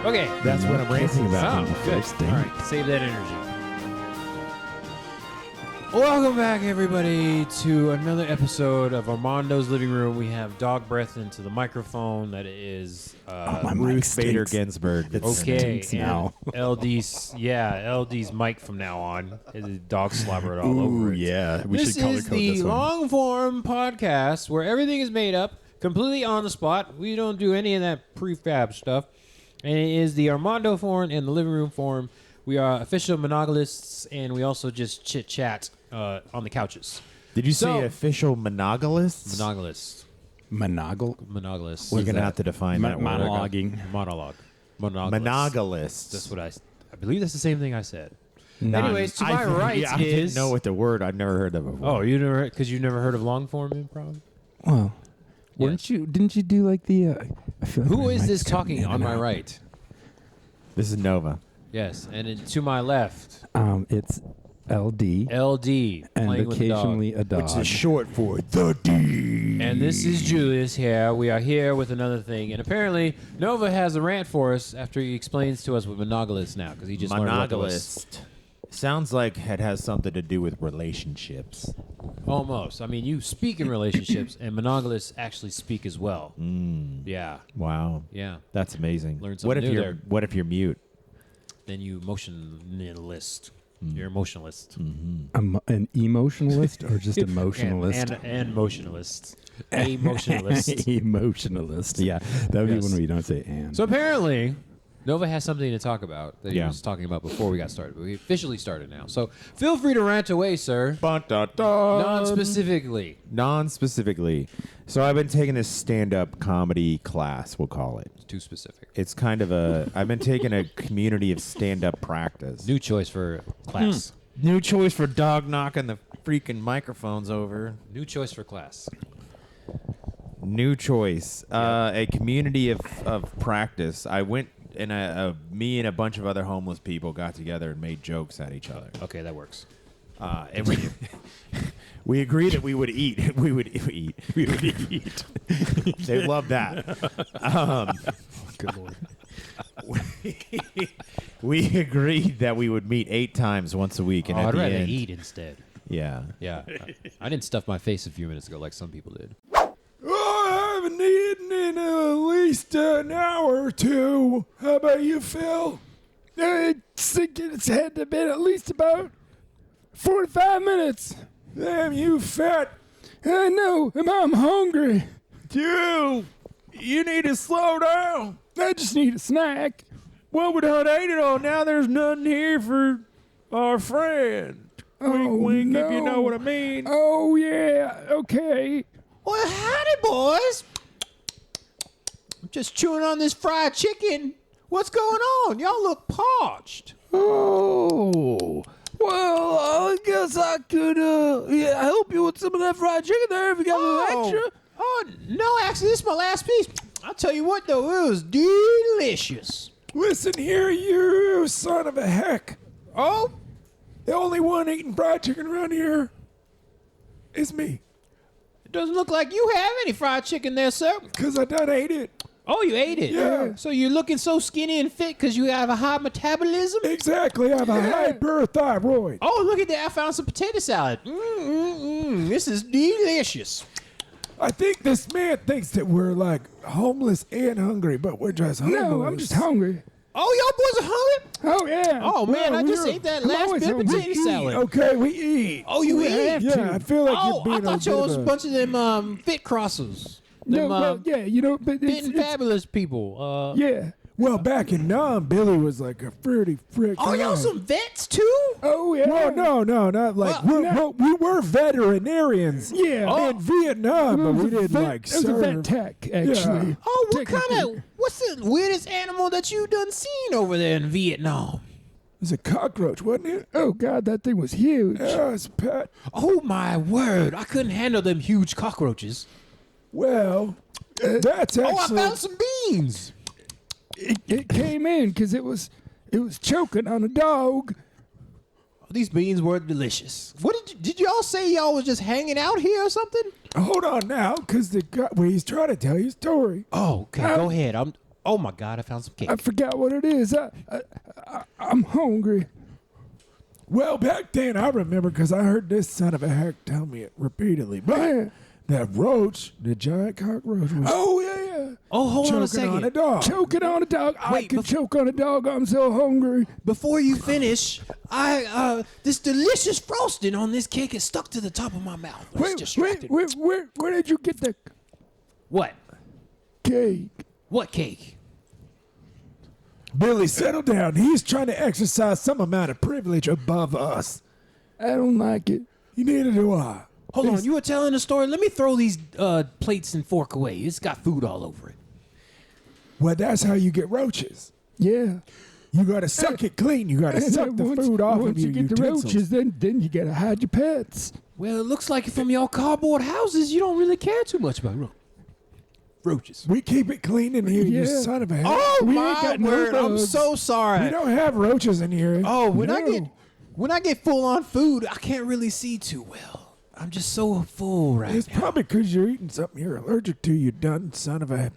Okay. That's what I'm ranting about. Oh, good. All right, save that energy. Welcome back, everybody, to another episode of Armando's Living Room. We have dog breath into the microphone. That is Ruth Bader Ginsburg. okay. Now. LD's mic from now on. His dog slobbered all over it. Yeah, This is the long form podcast where everything is made up completely on the spot. We don't do any of that prefab stuff. And it is the Armando form and the living room form. We are official monogamists, and we also just chit chat on the couches. Did you say official monogamist? Monogamist. Monogamist. We're going to have to define that word. Monologue. Monogamist. That's what I believe that's the same thing I said. Anyways, to my right I didn't know what the word. I've never heard of it before. Oh, you never, because you never heard of long form improv? Well, Yes. didn't you do like the? I feel like Who my is mic's this coming talking in on and my out. right? This is Nova. Yes, and to my left, It's LD LD, and playing with the dog. occasionally a dog. Which is short for the D. And this is Julius here. We are here with another thing. And apparently, Nova has a rant for us after he explains to us what monogamist now, because he just learned what it was. Monogamist. Sounds like it has something to do with relationships. Almost. I mean, you speak in relationships, and monogamists actually speak as well. Yeah. Wow. Yeah. That's amazing. Learned What something if new you're there. What if you're mute? Then you emotionalist. You're emotionalist. An emotionalist or just emotionalist? And motionalist. Emotionalist. Emotionalist. Yeah, that would Yes. be when we don't say and. So apparently, Nova has something to talk about that he Yeah. was talking about before we got started. But we officially started now. So feel free to rant away, sir. Non-specifically. Non-specifically. So I've been taking this stand-up comedy class, we'll call it. Too specific. It's kind of I've been taking a community of stand-up practice. New choice for class. New choice for dog knocking the freaking microphones over. New choice for class. New choice. A community of practice. I went and me and a bunch of other homeless people got together and made jokes at each other. Okay, that works. And we agreed that we would eat. We would eat. They love that. Good lord. We agreed that we would meet 8 times once a week. And at I'd the rather end, eat instead. Yeah. Yeah. I didn't stuff my face a few minutes ago like some people did. I haven't eaten in at least an hour or two. How about you, Phil? It's had to be at least about 45 minutes. Damn, you fat. I know, and I'm hungry. You need to slow down. I just need a snack. Well, we done ate it all. Now there's nothing here for our friend. Wink, wink, no. if you know what I mean. Oh, yeah, okay. Well, howdy, boys. I'm just chewing on this fried chicken. What's going on? Y'all look parched. Oh, well, I guess I could help you with some of that fried chicken there if you got a little extra. Oh, no, actually, this is my last piece. I'll tell you what, though, it was delicious. Listen here, you son of a heck. Oh? The only one eating fried chicken around here is me. It doesn't look like you have any fried chicken there, sir. Because I done ate it. Oh, you ate it? Yeah. So you're looking so skinny and fit because you have a high metabolism? Exactly. I have a hyperthyroid. Oh, look at that. I found some potato salad. This is delicious. I think this man thinks that we're like homeless and hungry, but we're just homeless. No, I'm just hungry. Oh, y'all boys are hungry? Oh, yeah. Oh, man, Well, I just we're- ate that I'm last always bit of hungry. potato salad. Okay, we eat. Oh, you eat? Yeah, I feel like you're Oh, being I thought y'all was a bit of bunch of them fit crossers. No, Them, well, yeah, you know, but fit and fabulous people. yeah. Well, back in Nam, Billy was like a pretty frick. Oh, y'all some vets, too? Oh, yeah. Well, no, not like Well, we were veterinarians. Yeah. in Vietnam, but we didn't like It was a vet serve. tech, actually. Oh, what kind Technically. of, what's the weirdest animal that you done seen over there in Vietnam? It was a cockroach, wasn't it? Oh, God, that thing was huge. Yeah, it's a pet. Oh, my word. I couldn't handle them huge cockroaches. Well, that's Oh, I actually. found some beans. It came in because it was choking on a dog. These beans were delicious. What did y'all say y'all was just hanging out here or something? Hold on now, because he's trying to tell you a story. Oh, okay, go ahead. Oh my God! I found some cake. I forgot what it is. I'm hungry. Well, back then, I remember because I heard this son of a heck tell me it repeatedly. But that roach, the giant cockroach, was Oh, yeah. Oh, hold on a choking second. on a dog. Choking on a dog. I Wait, can choke on a dog. I'm so hungry. Before you finish, this delicious frosting on this cake is stuck to the top of my mouth. It's distracting. Where did you get the What? cake? What cake? Billy, settle down. He's trying to exercise some amount of privilege above us. I don't like it. Neither do I. Hold on, you were telling a story. Let me throw these plates and fork away. It's got food all over it. Well, that's how you get roaches. Yeah. You got to suck it clean. You got to suck the food off once of your you get utensils. the roaches, then you gotta hide your pets. Well, it looks like from your cardboard houses, you don't really care too much about roaches. We keep it clean in here, you Yeah. son of a heck. Oh We ain't my got no word! I'm bugs. so We sorry. don't have roaches in here. Oh, when No. I get full on food, I can't really see too well. I'm just so full right It's now. probably because you're eating something you're allergic to, you done son of a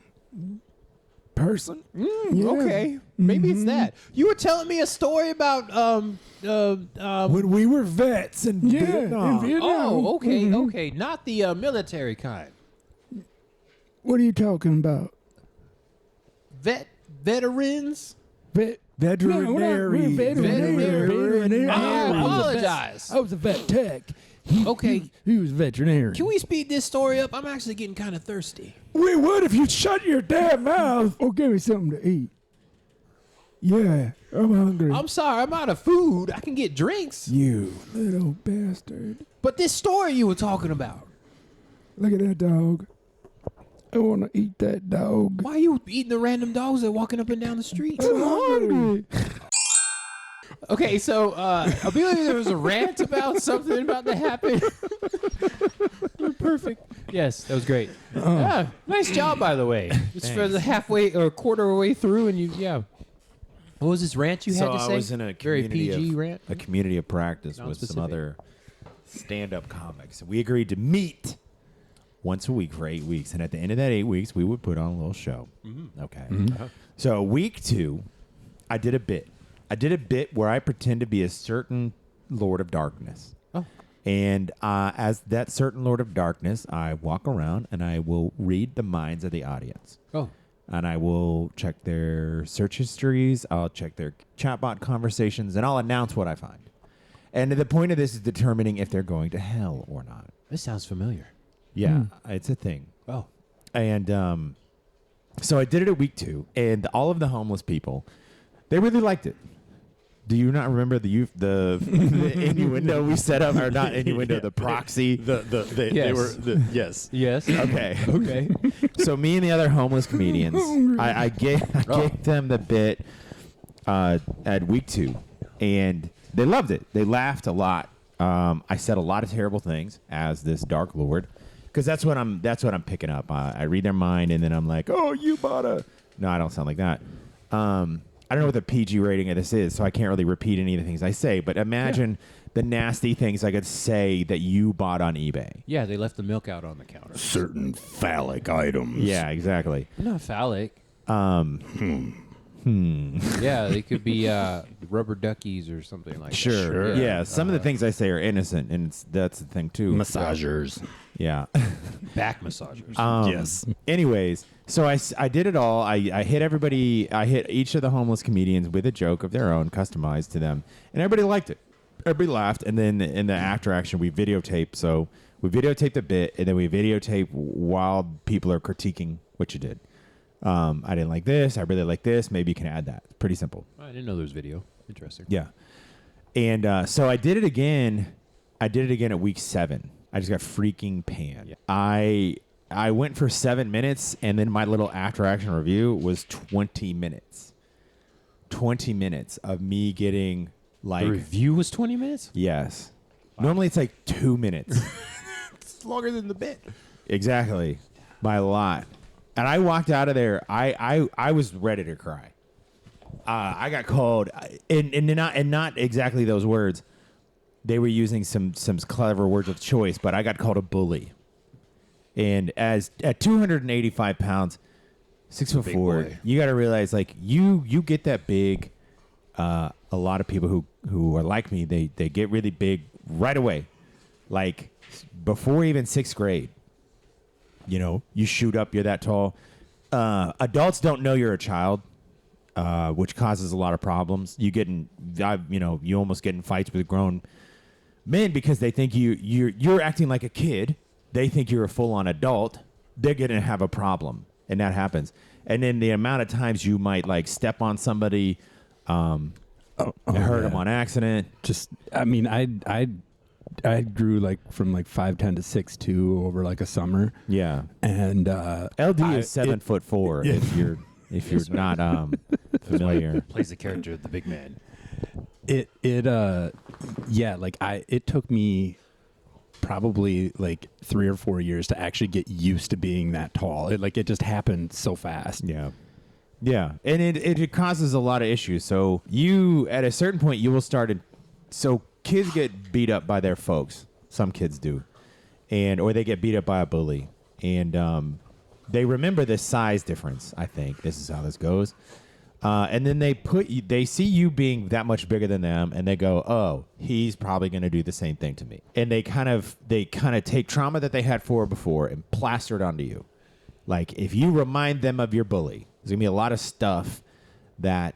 person. Yeah. Okay, maybe it's that. You were telling me a story about When we were vets in Yeah, Vietnam. in Vietnam. Oh, okay, Mhm. okay, not the military kind. What are you talking about? Veterans. Veterinary. Veterinary. I was a vet- apologize. I was a vet tech. Okay, He was veterinarian. can we speed this story up? I'm actually getting kind of thirsty. We would if you'd shut your damn mouth. Or give me something to eat. Yeah, I'm hungry. I'm sorry, I'm out of food. I can get drinks, You little bastard. but this story you were talking about. Look at that dog. I want to eat that dog. Why are you eating the random dogs that are walking up and down the street? I'm hungry. Okay, so I believe there was a rant about something about to happen. Perfect. Yes, that was great. Yeah, nice job, by the way. It's for the halfway or quarter way through, and you, What was this rant you had to say? I was in a very community PG of, rant. a community of practice with some Non-specific. other stand-up comics. We agreed to meet once a week for 8 weeks, and at the end of that 8 weeks, we would put on a little show. Okay. So week 2, I did a bit. I did a bit where I pretend to be a certain Lord of Darkness. Oh. And as that certain Lord of Darkness, I walk around and I will read the minds of the audience. Oh. And I will check their search histories. I'll check their chatbot conversations, and I'll announce what I find. And the point of this is determining if they're going to hell or not. This sounds familiar. Yeah, it's a thing. Oh. And so I did it at week 2, and all of the homeless people, they really liked it. Do you not remember the innuendo we set up, or not innuendo, the proxy? They Yes. were yes. Yes. Okay. Okay. So me and the other homeless comedians, I gave them the bit at week 2, and they loved it. They laughed a lot. I said a lot of terrible things as this Dark Lord, because that's what I'm picking up. I read their mind, and then I'm like, oh, you bought a. No, I don't sound like that. I don't know what the PG rating of this is, so I can't really repeat any of the things I say. But imagine the nasty things I could say that you bought on eBay. Yeah, they left the milk out on the counter. Certain phallic items. Yeah, exactly. Not phallic. Yeah, they could be rubber duckies or something like that. Sure. Yeah. Some of the things I say are innocent, and that's the thing too. Massagers. Yeah. Back massagers. Yes. Anyways, so I did it all. I hit everybody. I hit each of the homeless comedians with a joke of their own, customized to them, and everybody liked it. Everybody laughed, and then in the after action, we videotaped. So we videotaped a bit, and then we videotape while people are critiquing what you did. I didn't like this. I really like this. Maybe you can add that. It's pretty simple. I didn't know there was video. Interesting. Yeah. And so I did it again. I did it again at week 7. I just got freaking panned. Yeah. I went for 7 minutes, and then my little after action review was 20 minutes. 20 minutes of me getting like The review was 20 minutes? yes. Normally it's like 2 minutes. It's longer than the bit. Exactly. By a lot. And I walked out of there. I was ready to cry. I got called, and not exactly those words. They were using some clever words of choice, but I got called a bully. And at 285 pounds, 6'4". boy. You got to realize, like, you get that big. A lot of people who are like me, they get really big right away, like before even 6th grade. You know, you shoot up, you're that tall. Adults don't know you're a child, which causes a lot of problems. You almost get in fights with grown men because they think you're acting like a kid. They think you're a full-on adult. They're gonna have a problem, and that happens. And then the amount of times you might like step on somebody, hurt them on accident. Just, I mean, I grew like from like 5'10" to 6'2" over like a summer. Yeah, And LD is 7'4". If you're not familiar, Plays the character of the big man. it took me probably like 3 or 4 years to actually get used to being that tall. It just happened so fast. Yeah. Yeah. And it causes a lot of issues. So you, at a certain point, you will start to, so kids get beat up by their folks. Some kids do. Or they get beat up by a bully. And they remember this size difference, I think. This is how this goes. And then they see you being that much bigger than them, and they go, "Oh, he's probably going to do the same thing to me." And they kind of take trauma that they had before and plaster it onto you. Like if you remind them of your bully, there's going to be a lot of stuff that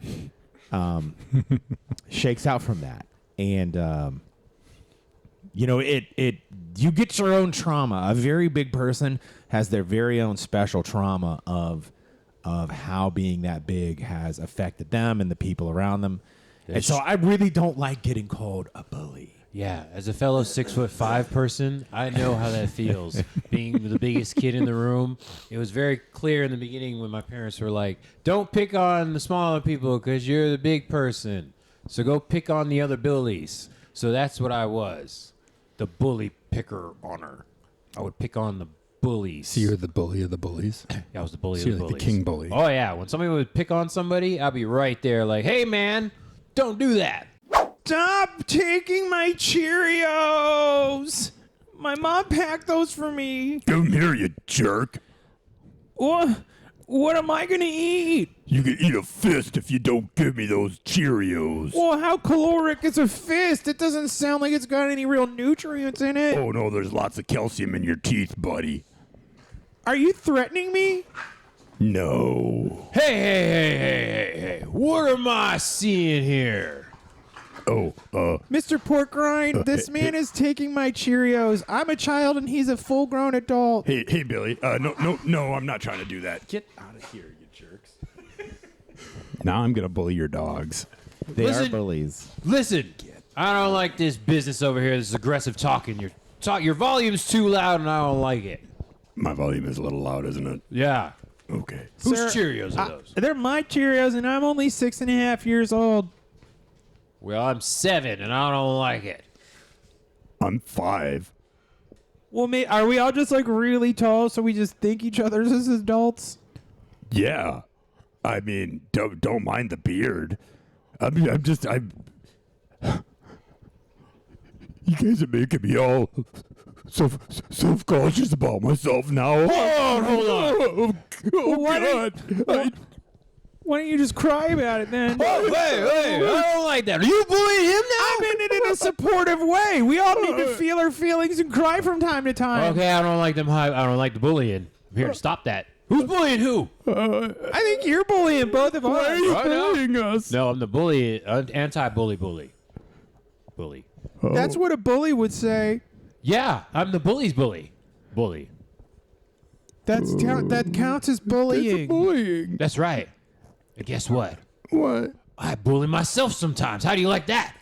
shakes out from that, and you get your own trauma. A very big person has their very own special trauma of how being that big has affected them and the people around them. And so I really don't like getting called a bully. Yeah, as a fellow 6'5" person, I know how that feels. Being the biggest kid in the room, it was very clear in the beginning when my parents were like, "Don't pick on the smaller people because you're the big person. So go pick on the other bullies." So that's what I was, the bully picker honor. I would pick on the bullies. So you're the bully of the bullies? Yeah, I was the bully So of you're the like the bullies. king bully. Oh, yeah. When somebody would pick on somebody, I'd be right there like, "Hey, man, don't do that." Stop taking my Cheerios. My mom packed those for me. Come here, you jerk. What am I going to eat? You can eat a fist if you don't give me those Cheerios. Well, how caloric is a fist? It doesn't sound like it's got any real nutrients in it. Oh, no, there's lots of calcium in your teeth, buddy. Are you threatening me? No. Hey. What am I seeing here? Oh, Mr. Porkrind, this man is taking my Cheerios. I'm a child and he's a full-grown adult. hey, Billy. No, I'm not trying to do that. Get out of here, you jerks. Now I'm going to bully your dogs. They Listen- are bullies. Listen, I don't like this business over here. This aggressive talking. Your volume's too loud, and I don't like it. My volume is a little loud, isn't it? Yeah. Okay. Whose Sir, Cheerios are those? They're my Cheerios and I'm only 6.5 years old. Well, I'm 7, and I don't like it. I'm 5. Well, are we all just like really tall so we just think each other's as adults? Yeah. I mean, don't mind the beard. I'm You guys are making me all self-conscious about myself now. Hold on. God. Why don't you just cry about it then? Oh, wait. I don't like that. Are you bullying him now? I meant it in a supportive way. We all need to feel our feelings and cry from time to time. Okay, I don't like them. I don't like the bullying. I'm here to stop that. Who's bullying who? I think you're bullying both of us. Why are you bullying us? No, I'm the bully, anti-bully bully. Bully. That's what a bully would say. Yeah, I'm the bully's bully. Bully. That counts as bullying. Bullying. That's right. And guess what? What? I bully myself sometimes. How do you like that?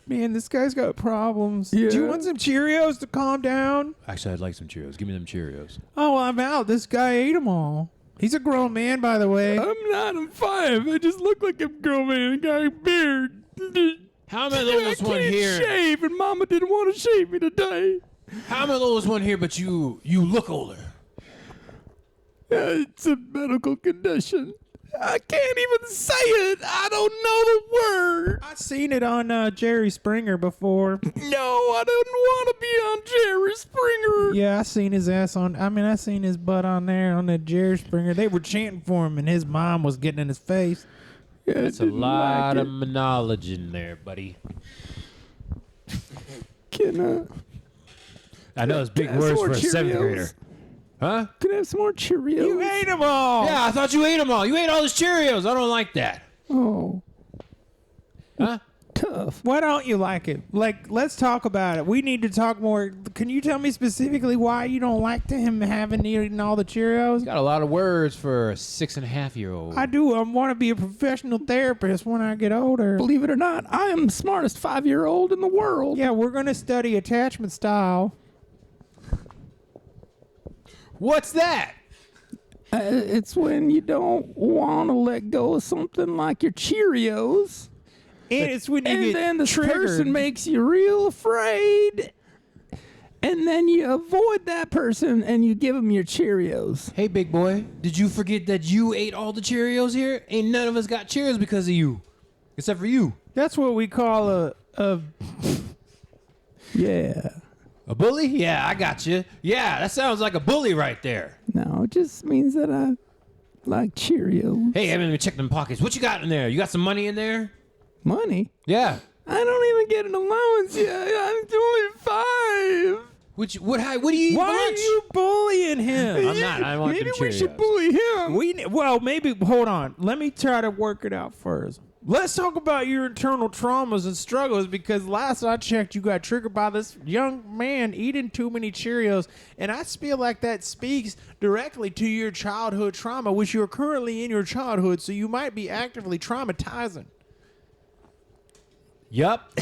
Man, this guy's got problems. Yeah. Do you want some Cheerios to calm down? Actually, I'd like some Cheerios. Give me them Cheerios. Oh, well, I'm out. This guy ate them all. He's a grown man, by the way. I'm not. I'm 5. I just look like a girl man. I got a beard. How am I the oldest one here? Shave, and Mama didn't want to shave me today. How am I the oldest one here, but you look older? It's a medical condition. I can't even say it. I don't know the word. I've seen it on Jerry Springer before. No, I don't want to be on Jerry Springer. Yeah, I seen his ass on. I mean, I seen his butt on there on that Jerry Springer. They were chanting for him, and his mom was getting in his face. Yeah, That's a lot of knowledge in there, buddy. Can I know it's big Can I have words some for a more seventh Cheerios? grader. Huh? I have some more Cheerios? You ate them all. Yeah, I thought you ate them all. You ate all those Cheerios. I don't like that. Oh, Huh? tough. Why don't you like it? Like, let's talk about it. We need to talk more. Can you tell me specifically why you don't like him having eaten all the Cheerios? Got a lot of words for a 6.5-year-old. I do. I want to be a professional therapist when I get older. Believe it or not, I am the smartest 5-year-old in the world. Yeah, we're going to study attachment style. What's that? It's when you don't want to let go of something like your Cheerios. And it's when you And get then this triggered. person makes you real afraid. And then you avoid that person and you give them your Cheerios. Hey, big boy, did you forget that you ate all the Cheerios here? Ain't none of us got Cheerios because of you. Except for you. That's what we call a Yeah. A bully? Yeah, I got you. Yeah, that sounds like a bully right there. No, it just means that I like Cheerios. Hey, let me check them pockets. What you got in there? You got some money in there? Money? Yeah. I don't even get an allowance yet. I'm only 5. What do you eat for Why are lunch? you bullying him? I'm not. I want Maybe them we Cheerios. should bully him. Maybe hold on. Let me try to work it out first. Let's talk about your internal traumas and struggles because last I checked, you got triggered by this young man eating too many Cheerios, and I feel like that speaks directly to your childhood trauma, which you're currently in your childhood, so you might be actively traumatizing. Yup.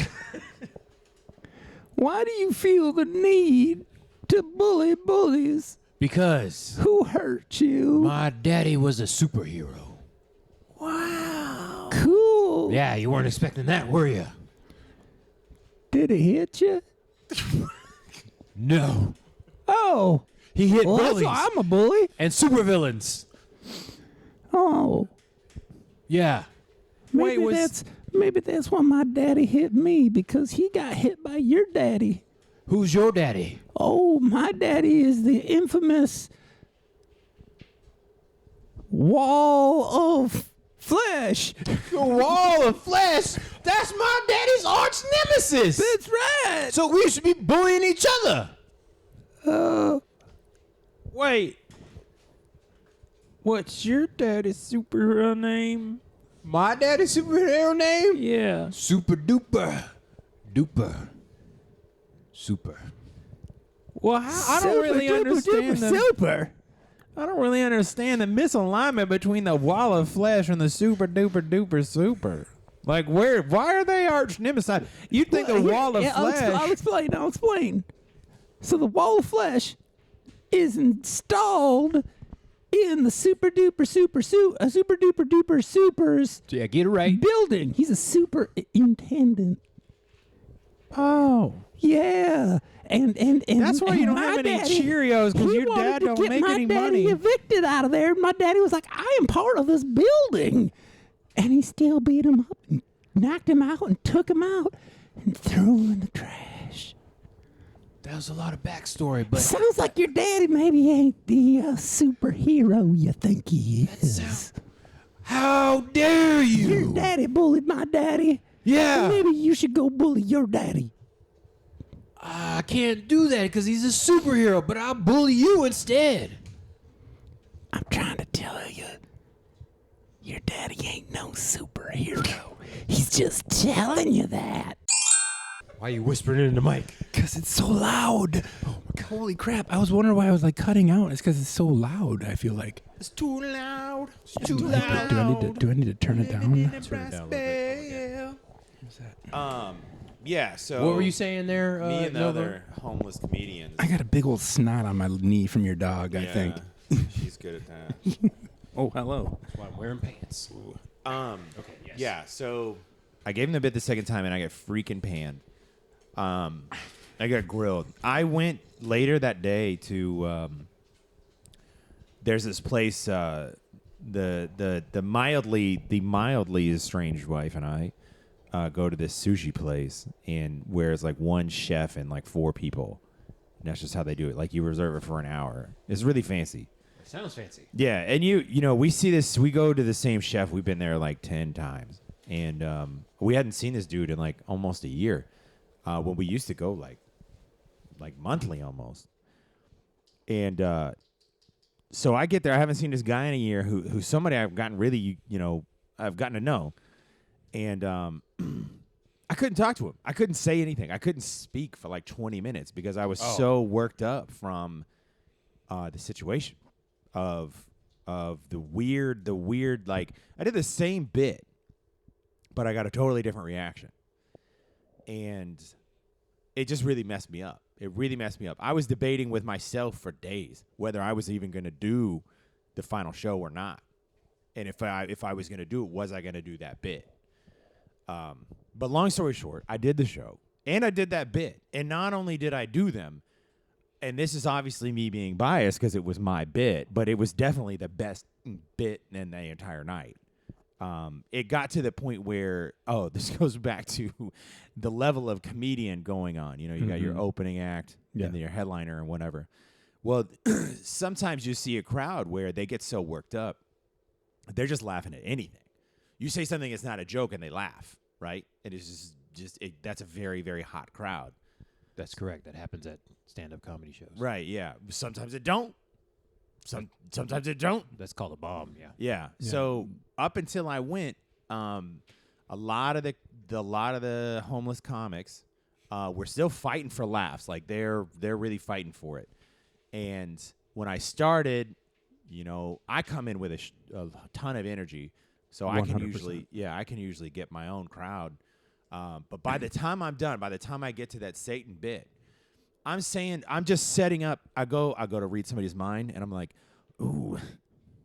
Why do you feel the need to bully bullies Because who hurt you? my daddy was a superhero. Wow. Cool. Yeah, you weren't expecting that, were you? Did it hit you? No. Oh. He hit Well, that's bullies why I'm a bully. and supervillains. Oh. Yeah. Maybe that's why my daddy hit me, because he got hit by your daddy. Who's your daddy? Oh, my daddy is the infamous Wall of Flesh. The wall of flesh. That's my daddy's arch nemesis. That's right. So we should be bullying each other. Wait. What's your daddy's superhero name? My daddy's superhero name? Yeah. Super duper. Duper. Super. Well, I don't really understand the Super. I don't really understand the misalignment between the wall of flesh and the super duper duper super. Like, why are they arch nemesis? You'd think the wall of flesh. I'll explain. So the wall of flesh is installed in the super duper supers Yeah, get it right. building. He's a superintendent. Oh. Yeah. And That's why you don't my have any daddy, Cheerios, because he your wanted dad to don't get make my any daddy money. evicted out of there. My daddy was like, I am part of this building. And he still beat him up and knocked him out and took him out and threw him in the trash. That was a lot of backstory, but Sounds like your daddy maybe ain't the superhero you think he is. how dare Your you? daddy bullied my daddy. Yeah. Maybe you should go bully your daddy. I can't do that because he's a superhero, but I'll bully you instead. I'm trying to tell you, your daddy ain't no superhero. He's just telling you that. Why are you whispering into the mic? Because it's so loud. Holy crap. I was wondering why I was like cutting out. It's because it's so loud, I feel like. It's too loud. It's too Do I need to turn it down? Turn it down a little bit. Yeah, so What were you saying there? me and the Nova? other homeless comedians. I got a big old snot on my knee from your dog, I think. She's good at that. Oh, hello. That's why I'm wearing pants. Okay, yes. Yeah, so I gave him the bit the second time, and I got freaking panned. I got grilled. I went later that day to there's this place the mildly estranged wife and I go to this sushi place, and where it's like one chef and like 4 people. And that's just how they do it. Like, you reserve it for an hour. It's really fancy. It sounds fancy. Yeah, and you know, we see this. We go to the same chef. We've been there like 10 times, and we hadn't seen this dude in like almost a year. When we used to go like monthly almost. And so I get there. I haven't seen this guy in a year. Who's somebody I've gotten really, I've gotten to know, and I couldn't talk to him. I couldn't say anything. I couldn't speak for like 20 minutes because I was so worked up from the situation of the weird. Like, I did the same bit, but I got a totally different reaction, and it just really messed me up. It really messed me up. I was debating with myself for days whether I was even going to do the final show or not, and if I was going to do it, was I going to do that bit? But long story short, I did the show, and I did that bit. And not only did I do them, and this is obviously me being biased because it was my bit, but it was definitely the best bit in the entire night. It got to the point where, this goes back to the level of comedian going on. You know, you got your opening act and then your headliner and whatever. Well, sometimes you see a crowd where they get so worked up, they're just laughing at anything. You say something that's not a joke and they laugh, right? It is that's a very, very hot crowd. That's correct. That happens at stand-up comedy shows. Right, yeah. Sometimes it don't. Sometimes it don't. That's called a bomb, yeah. Yeah. So up until I went, a lot of the homeless comics were still fighting for laughs. Like, they're really fighting for it. And when I started, I come in with a ton of energy. So 100%. I can usually get my own crowd. But by the time I'm done, by the time I get to that Satan bit, I'm just setting up. I go to read somebody's mind, and I'm like, ooh,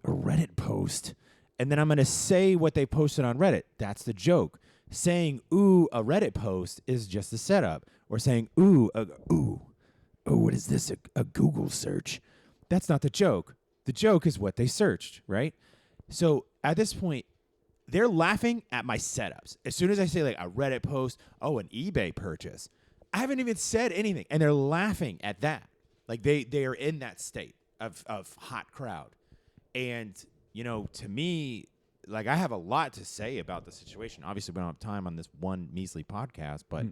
a Reddit post. And then I'm going to say what they posted on Reddit. That's the joke. Saying, ooh, a Reddit post is just the setup. Or saying, what is this, a Google search? That's not the joke. The joke is what they searched, right? So at this point, they're laughing at my setups. As soon as I say like a Reddit post, an eBay purchase, I haven't even said anything, and they're laughing at that. Like, they are in that state of hot crowd. And, to me, like, I have a lot to say about the situation. Obviously, we don't have time on this one measly podcast, but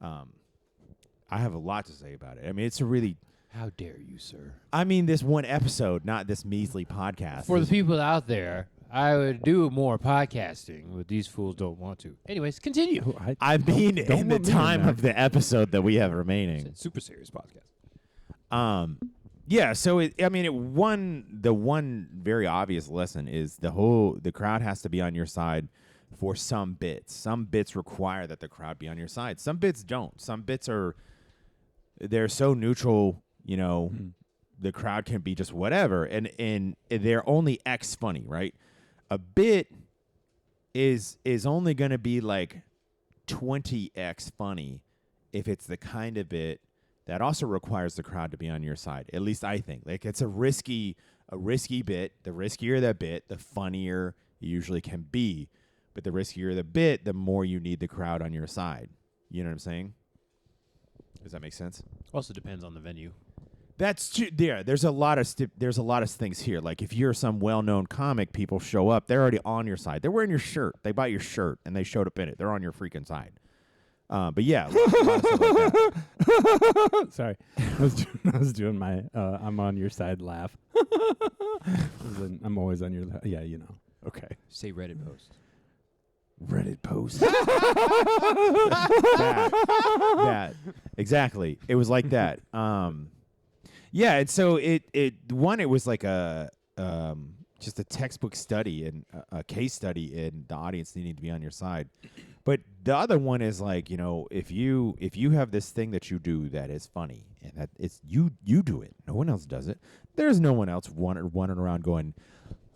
I have a lot to say about it. I mean, it's a really... How dare you, sir? I mean, this one episode, not this measly podcast. For the people out there, I would do more podcasting, but these fools don't want to. Anyways, continue. I mean, in the time of the episode that we have remaining. It's a super serious podcast. Yeah, so the one very obvious lesson is the crowd has to be on your side for some bits. Some bits require that the crowd be on your side. Some bits don't. Some bits they're so neutral, the crowd can be just whatever, and they're only X funny, right? A bit is only going to be like 20x funny if it's the kind of bit that also requires the crowd to be on your side. At least I think. Like, it's a risky bit. The riskier the bit, the funnier it usually can be. But the riskier the bit, the more you need the crowd on your side. You know what I'm saying? Does that make sense? Also depends on the venue. That's true. There's a lot of things here. Like, if you're some well-known comic, people show up. They're already on your side. They're wearing your shirt. They bought your shirt, and they showed up in it. They're on your freaking side. But yeah, a lot of stuff like that. Sorry, I was doing my I'm on your side laugh. I'm always on your yeah, Okay. Say Reddit post. Reddit post. that. Exactly. It was like that. Yeah, and so it was like a just a textbook study and a case study in the audience needing to be on your side. But the other one is like, if you have this thing that you do that is funny and that it's you do it, no one else does it. There's no one else running around going,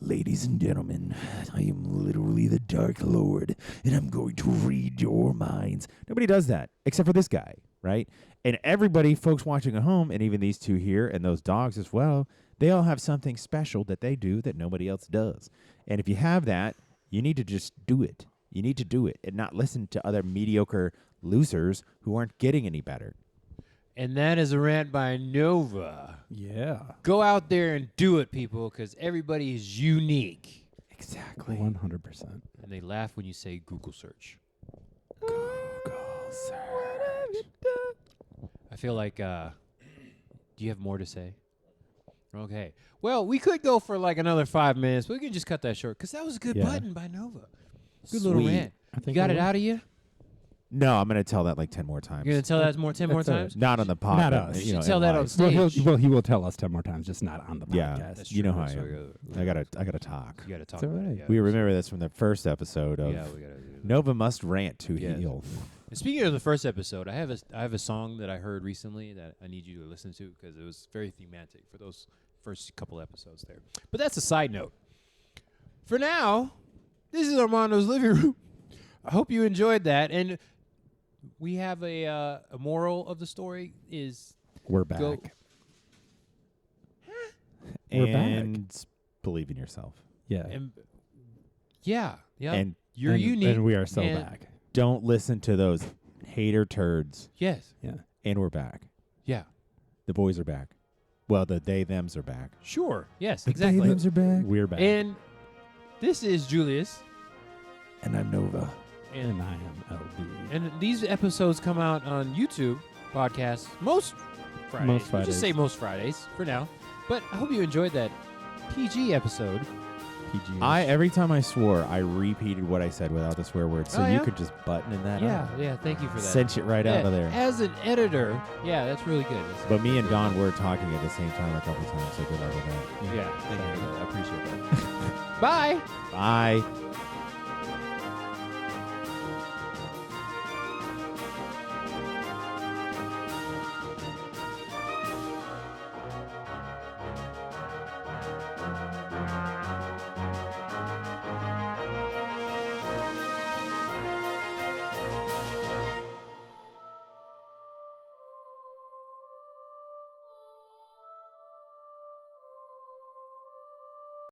"Ladies and gentlemen, I am literally the Dark Lord, and I'm going to read your minds." Nobody does that except for this guy, right? And everybody, folks watching at home, and even these two here, and those dogs as well, They all have something special that they do that nobody else does. And if you have that, you need to just do it. You need to do it and not listen to other mediocre losers who aren't getting any better. And that is a rant by Nova. Yeah. Go out there and do it, people, because everybody is unique. Exactly. 100%. And they laugh when you say Google search. I feel like, do you have more to say? Okay. Well, we could go for like another 5 minutes, but we can just cut that short because that was a good button by Nova. Good little Sweet. rant. I You think got I it will. out of you? No, I'm going to tell that like 10 more times. You're going to tell that 10 more times? Not on the podcast. Not us. You should tell that on Well, stage. he will tell us 10 more times, just not on the podcast. Yeah, That's you know true. how I So am. I gotta talk. You got to talk It's all about right. it. Yeah, We remember this from the first episode of Yeah, we got to do that. Nova must rant to Yes. heal. And speaking of the first episode, I have a song that I heard recently that I need you to listen to because it was very thematic for those first couple episodes there. But that's a side note. For now, this is Armando's living room. I hope you enjoyed that. And we have a moral of the story is We're back. go. We're back. And believe in yourself. Yeah. And yeah. And You're and, unique. And we are so and- back. don't listen to those hater turds. Yes. Yeah. And we're back. Yeah. The boys are back. Well, the they-thems are back. Sure. Yes, exactly. are back. We're back. And this is Julius. And I'm Nova. And I am LB. And these episodes come out on YouTube podcasts most Fridays. Most We'll Fridays. just say most Fridays for now. But I hope you enjoyed that PG episode. PG. Every time I swore, I repeated what I said without the swear word. So Oh, you yeah? could just button in that Yeah, up. yeah. Thank you for that. Cinch it right out of there. As an editor, yeah, that's really good. But me and Don were talking at the same time a couple times, so good luck with that. Yeah, thank you for that. I appreciate that. Bye. Bye.